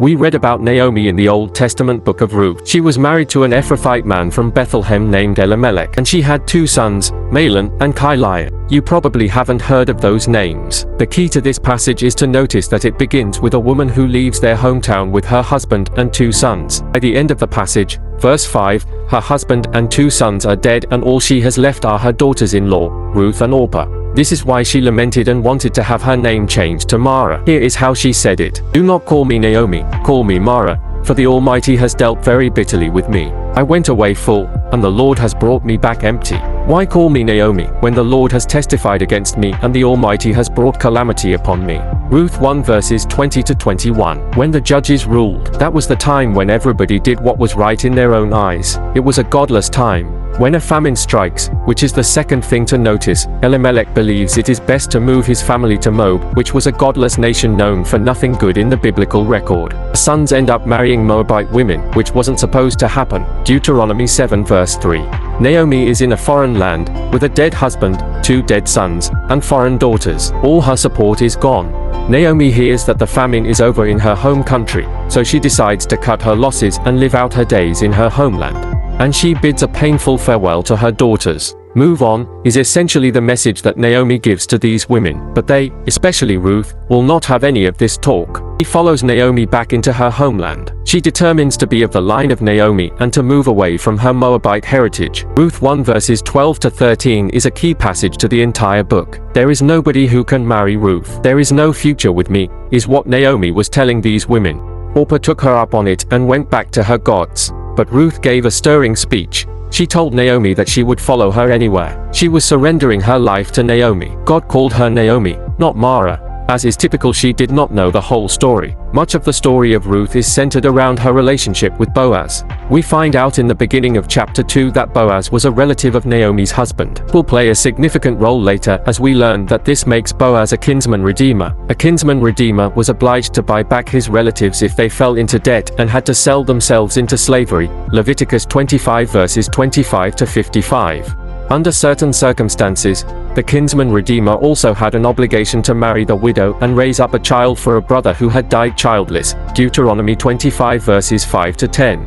We read about Naomi in the Old Testament book of Ruth. She was married to an Ephrathite man from Bethlehem named Elimelech, and she had 2 sons, Mahlon and Chilion. You probably haven't heard of those names. The key to this passage is to notice that it begins with a woman who leaves their hometown with her husband and 2 sons. By the end of the passage, verse 5, her husband and 2 sons are dead, and all she has left are her daughters-in-law, Ruth and Orpah. This is why she lamented and wanted to have her name changed to Mara. Here is how she said it. "Do not call me Naomi, call me Mara, for the Almighty has dealt very bitterly with me. I went away full, and the Lord has brought me back empty. Why call me Naomi, when the Lord has testified against me and the Almighty has brought calamity upon me?" Ruth 1 verses 20 to 21. When the judges ruled, that was the time when everybody did what was right in their own eyes. It was a godless time. When a famine strikes, which is the second thing to notice, Elimelech believes it is best to move his family to Moab, which was a godless nation known for nothing good in the biblical record. The sons end up marrying Moabite women, which wasn't supposed to happen. Deuteronomy 7 verse 3. Naomi is in a foreign land, with a dead husband, 2 dead sons, and foreign daughters. All her support is gone. Naomi hears that the famine is over in her home country, so she decides to cut her losses and live out her days in her homeland. And she bids a painful farewell to her daughters. Move on is essentially the message that Naomi gives to these women, but they, especially Ruth, will not have any of this talk. He follows Naomi back into her homeland. She determines to be of the line of Naomi and to move away from her Moabite heritage. Ruth 1 verses 12 to 13 is a key passage to the entire book. There is nobody who can marry Ruth. There is no future with me, is what Naomi was telling these women. Orpah took her up on it and went back to her gods. But Ruth gave a stirring speech. She told Naomi that she would follow her anywhere. She was surrendering her life to Naomi. God called her Naomi, not Mara. As is typical, she did not know the whole story. Much of the story of Ruth is centered around her relationship with Boaz. We find out in the beginning of chapter 2 that Boaz was a relative of Naomi's husband. Will play a significant role later as we learn that this makes Boaz a kinsman redeemer. A kinsman redeemer was obliged to buy back his relatives if they fell into debt and had to sell themselves into slavery. Leviticus 25 verses 25 to 55. Under certain circumstances, the kinsman redeemer also had an obligation to marry the widow and raise up a child for a brother who had died childless. Deuteronomy 25 verses 5 to 10.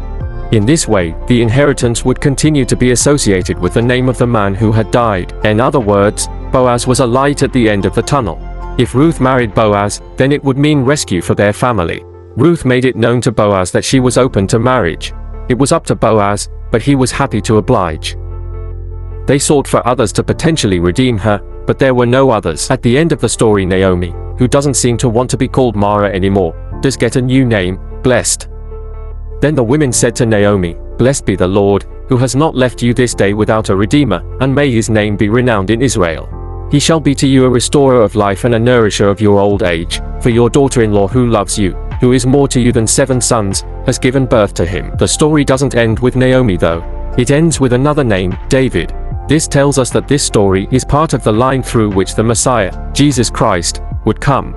In this way, the inheritance would continue to be associated with the name of the man who had died. In other words, Boaz was a light at the end of the tunnel. If Ruth married Boaz, then it would mean rescue for their family. Ruth made it known to Boaz that she was open to marriage. It was up to Boaz, but he was happy to oblige. They sought for others to potentially redeem her, but there were no others. At the end of the story, Naomi, who doesn't seem to want to be called Mara anymore, does get a new name, Blessed. Then the women said to Naomi, "Blessed be the Lord, who has not left you this day without a redeemer, and may his name be renowned in Israel. He shall be to you a restorer of life and a nourisher of your old age, for your daughter-in-law who loves you, who is more to you than 7 sons, has given birth to him." The story doesn't end with Naomi though. It ends with another name, David. This tells us that this story is part of the line through which the Messiah, Jesus Christ, would come.